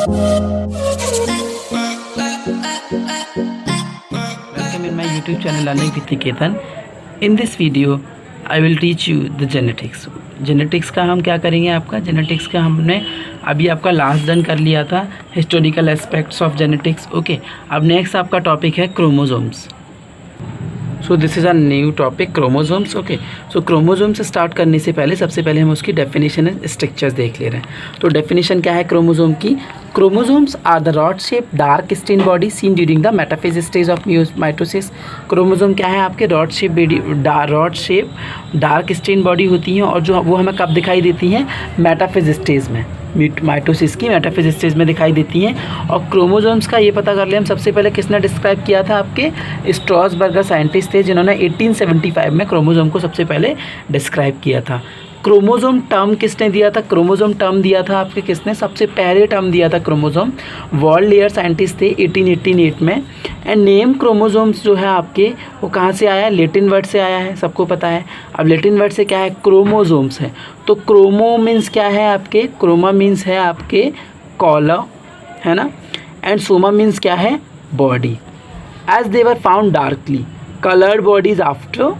Welcome in my YouTube channel Learning with Niketan. In this video, I will teach you the genetics. Genetics का हम क्या करेंगे, आपका genetics का हमने अभी आपका लास्ट डन कर लिया था, historical aspects of genetics. Okay, अब नेक्स्ट आपका टॉपिक है chromosomes. So this is a new topic chromosomes. Okay, so chromosome से स्टार्ट करने से पहले सबसे पहले हम उसकी डेफिनेशन एंड स्ट्रक्चर्स देख ले रहे हैं. तो डेफिनेशन क्या है क्रोमोसोम की? Chromosomes are the rod shape dark stain body seen during the metaphase stage of mitosis. Chromosome क्या है आपके? Rod shape dark stain body होती हैं, और जो वो हमें कब दिखाई देती हैं? मेटाफेज स्टेज में, माइटोसिस की मेटाफेज स्टेज में दिखाई देती हैं. और क्रोमोसोम्स का ये पता कर लिया हम सबसे पहले किसने डिस्क्राइब किया था? आपके स्ट्रॉसबर्गर साइंटिस्ट थे, जिन्होंने 1875 में क्रोमोसोम को सबसे पहले डिस्क्राइब किया था. क्रोमोसोम टर्म किसने दिया था? क्रोमोसोम टर्म दिया था आपके किसने? सबसे पहले टर्म दिया था क्रोमोसोम वर्ल्ड लेयर साइंटिस्ट थे 1888 में. एंड नेम क्रोमोसोम्स जो है आपके वो कहाँ से आया है? लैटिन वर्ड से आया है, सबको पता है. अब लैटिन वर्ड से क्या है? क्रोमोसोम्स है. तो क्रोमो मीन्स क्या है आपके? क्रोमा मीन्स है आपके कॉलर, है ना. एंड सोमा मीन्स क्या है? Body. As they were found darkly coloured bodies after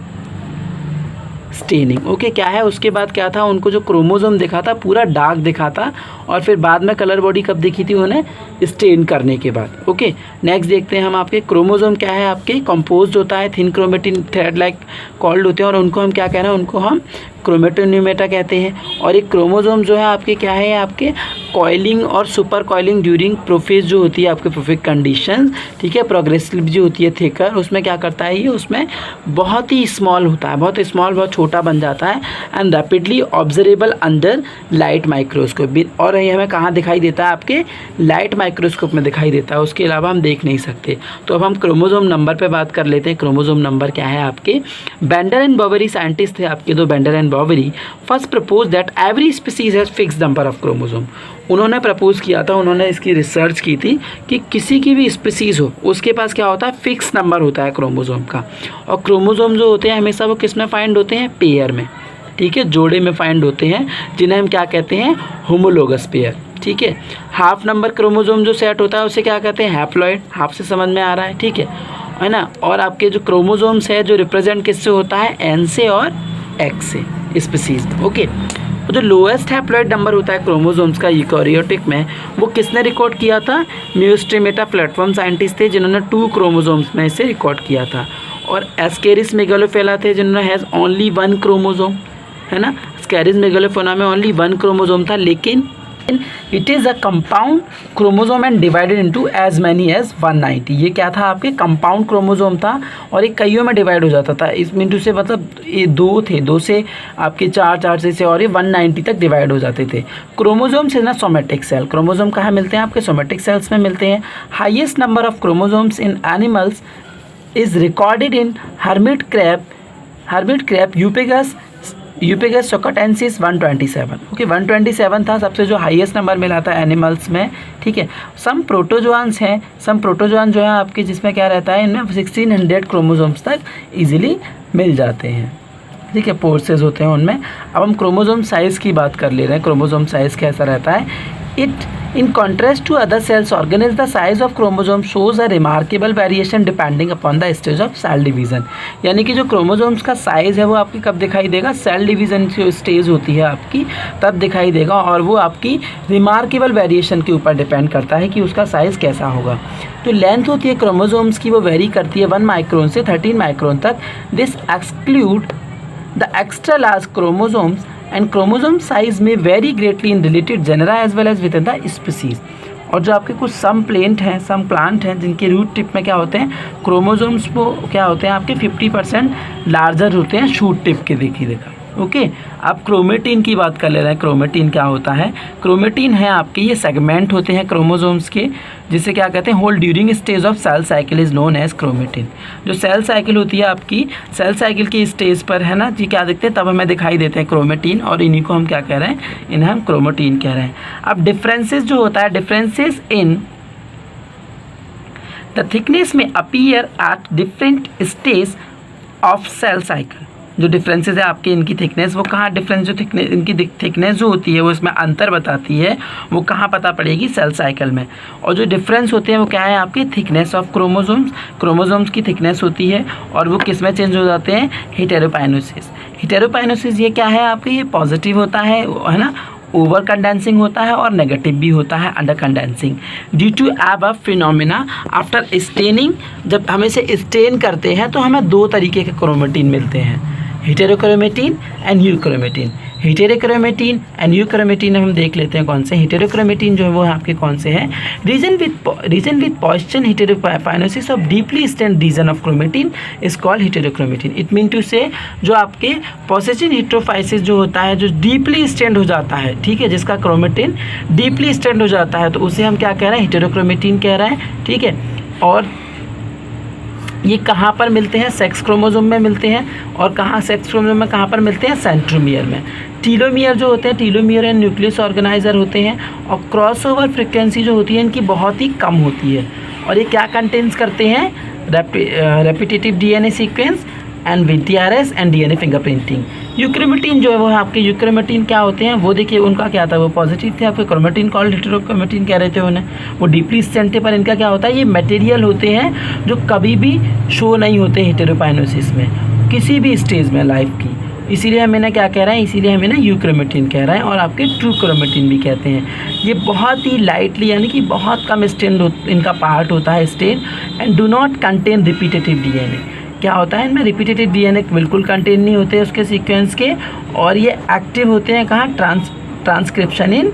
staining. Okay, क्या है उसके बाद क्या था? उनको जो क्रोमोसोम दिखा था पूरा डार्क दिखा था, और फिर बाद में कलर बॉडी कब दिखी थी उन्हें? स्टेन करने के बाद. ओके, नेक्स्ट देखते हैं हम आपके क्रोमोसोम क्या है आपके? कंपोज्ड होता है thin chromatin thread like called होते हैं, और उनको हम क्या कह रहे हैं? उनको हम क्रोमेटोन्यूमेटा कहते हैं. और एक क्रोमोसोम जो है आपके क्या है? आपके कॉइलिंग और सुपर कॉइलिंग ड्यूरिंग प्रोफेज जो होती है आपके प्रोफेज कंडीशन, ठीक है, प्रोग्रेसिव जो होती है थिकर, उसमें क्या करता है ये? उसमें बहुत ही स्मॉल होता है, बहुत स्मॉल, बहुत छोटा बन जाता है. And rapidly observable under light microscope. और ये हमें कहाँ दिखाई देता है? आपके लाइट माइक्रोस्कोप में दिखाई देता है, उसके अलावा हम देख नहीं सकते. तो अब हम क्रोमोसोम नंबर पे बात कर लेते हैं. क्रोमोसोम नंबर क्या है आपके? बेंडर एंड बॉवेरी साइंटिस्ट थे आपके दो, Bender and Boveri. First propose that every species has fixed number of chromosome. उन्होंने प्रपोज किया था, उन्होंने इसकी रिसर्च की थी कि किसी की भी स्पीसीज़ हो उसके पास क्या होता है? फिक्स नंबर होता है क्रोमोसोम का. और क्रोमोसोम जो होते हैं हमेशा वो किस में फाइंड होते हैं? पेयर में, ठीक है, जोड़े में फाइंड होते हैं, जिन्हें हम क्या कहते हैं? Homologous pair. ठीक है. हाफ नंबर क्रोमोसोम जो सेट होता है उसे क्या कहते हैं? हैप्लॉइड. हाफ से समझ में आ रहा है, ठीक है ना. और आपके जो क्रोमोसोम्स है जो रिप्रेजेंट किससे होता है? एन से और एक्स से, स्पीसीज. ओके, जो लोएस्ट हैप्लॉइड नंबर होता है क्रोमोसोम्स का यूकेरियोटिक में, वो किसने रिकॉर्ड किया था? म्यूस्ट्रीमेटा प्लेटफॉर्म साइंटिस्ट थे, जिन्होंने 2 क्रोमोसोम्स में इसे रिकॉर्ड किया था. और एस्केरिस मेगालोफेला थे, जिन्होंने हैज़ ओनली 1 क्रोमोसोम, है ना. एस्केरिस मेगालोफेला में ओनली 1 क्रोमोसोम था, लेकिन it is a compound chromosome and divided into as many as 190. ये क्या था आपके? कंपाउंड क्रोमोसोम था, और एक कईयों में डिवाइड हो जाता था. इस मिनटू से मतलब ये 2 थे, 2 से आपके 4, 4 से और ये 190 तक डिवाइड हो जाते थे. क्रोमोसोम्स इज ना सोमेटिक सेल. क्रोमोसोम कहाँ मिलते हैं? आपके सोमेटिक सेल्स में मिलते हैं. Highest number of chromosomes in animals is recorded in hermit crab Eupagurus ochotensis 127. Okay, 127 था सबसे जो हाईएस्ट नंबर मिला था एनिमल्स में, ठीक है. सम प्रोटोजोआन्स हैं, सम प्रोटोजोआन जो है आपके जिसमें क्या रहता है? इनमें 1600 क्रोमोसोम्स तक इजीली मिल जाते हैं, ठीक है, पोर्सेस होते हैं उनमें. अब हम क्रोमोसोम साइज़ की बात कर ले रहे हैं. क्रोमोसोम साइज़ कैसा रहता है? It in contrast to other cells organisms the size of chromosome shows a remarkable variation depending upon the stage of cell division. यानी कि जो क्रोमोसोम्स का साइज़ है वो आपकी कब दिखाई देगा? सेल डिवीजन जो स्टेज होती है आपकी तब दिखाई देगा, और वो आपकी रिमार्केबल वेरिएशन के ऊपर डिपेंड करता है कि उसका साइज़ कैसा होगा. तो लेंथ होती है क्रोमोसोम्स की, वो वेरी करती है 1 माइक्रोन से 13 माइक्रोन तक. This exclude the extra large chromosomes and chromosome size में very greatly in related genera as well as within the species. और जो आपके कुछ सम प्लांट हैं जिनके रूट टिप में क्या होते हैं? क्रोमोसोम्स वो क्या होते हैं आपके 50% लार्जर होते हैं शूट टिप के. देखा. ओके, अब क्रोमेटिन की बात कर ले रहे हैं. क्रोमेटिन क्या होता है? क्रोमेटिन है आपके ये सेगमेंट होते हैं क्रोमोसोम्स के, जिसे क्या कहते हैं? Whole during stage of cell cycle is known as chromatin. जो सेल साइकिल होती है आपकी, सेल साइकिल की स्टेज पर, है ना जी, क्या देखते हैं? तब हमें दिखाई देते हैं क्रोमेटिन, और इन्हीं को हम क्या कह रहे हैं? इन्हें हम क्रोमेटिन कह रहे हैं. अब डिफरेंसेस जो होता है, डिफरेंसेस इन द थिकनेस में appear at different stage of cell cycle. जो डिफरेंसेस है आपके इनकी थिकनेस, वो कहाँ डिफरेंस, जो थिकनेस इनकी थिकनेस जो होती है वो इसमें अंतर बताती है, वो कहाँ पता पड़ेगी, सेल साइकिल में। और जो डिफरेंस होते हैं वो क्या है आपके थिकनेस ऑफ क्रोमोसोम्स की थिकनेस होती है, और वो किस में चेंज हो जाते हैं, हेटेरोपाइनोसिस ये क्या है आपके, ये पॉजिटिव होता है ना, ओवर कंडेंसिंग होता है, और नेगेटिव भी होता है, under condensing. Due to above phenomena after staining, जब हम इसे स्टेन करते हैं तो हमें दो तरीके के क्रोमेटिन मिलते हैं, हेटेरोक्रोमेटिन एंड यूक्रोमेटिन। हेटेरोक्रोमेटिन एंड यूक्रोमेटिन हम देख लेते हैं कौन से। हेटेरोक्रोमेटिन जो है वो आपके कौन से हैं, region with position heteropycnosis of deeply stained region of chromatin is called heterochromatin. It mean to say जो आपके पॉजिशन हेटेरोफाइसिस जो होता है, जो डीपली स्टेन्ड हो जाता है, ठीक है, जिसका क्रोमेटिन डीपली स्टेन्ड हो जाता है, तो उसे हम क्या कह रहे हैं, हेटेरोक्रोमेटिन कह रहे हैं, ठीक है। और ये कहाँ पर मिलते हैं, सेक्स क्रोमोसोम में मिलते हैं, और कहाँ सेक्स क्रोमोसोम में कहाँ पर मिलते हैं, सेंट्रोमियर में। टीलोमियर जो होते हैं, टीलोमियर एंड न्यूक्लियस ऑर्गेनाइजर होते हैं, और क्रॉसओवर फ्रीक्वेंसी जो होती है इनकी बहुत ही कम होती है, और ये क्या कंटेन्स करते हैं, repetitive DNA sequence and VTRS and DNA fingerprinting. Euchromatin जो है वो आपके, यूक्रोमेटिन क्या होते हैं, वो देखिए उनका क्या था, वो पॉजिटिव थे आपके, क्रोमेटिन कॉल्ड हेटेरोक्रोमेटिन कह रहे थे उन्हें, वो डीपली स्टेन्ड थे। पर इनका क्या होता है, ये मटेरियल होते हैं जो कभी भी शो नहीं होते हेटेरोपाइनोसिस में किसी भी स्टेज में लाइफ की, इसीलिए हम इन्हें क्या कह रहे हैं, इसीलिए हम इन्हें यूक्रोमेटिन कह रहे हैं, और आपके ट्रू क्रोमेटिन भी कहते हैं। ये बहुत ही लाइटली यानी कि बहुत कम स्टेन इनका पार्ट होता है stain, and do not contain repetitive DNA. क्या होता है इनमें, रिपीटेटिव डीएनए बिल्कुल कंटेन नहीं होते उसके सीक्वेंस के, और ये एक्टिव होते हैं कहाँ, ट्रांसक्रिप्शन इन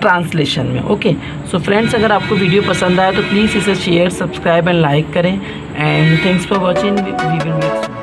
ट्रांसलेशन में। ओके, सो फ्रेंड्स, अगर आपको वीडियो पसंद आया तो प्लीज़ इसे शेयर, सब्सक्राइब एंड लाइक करें, and thanks for watching, we will meet.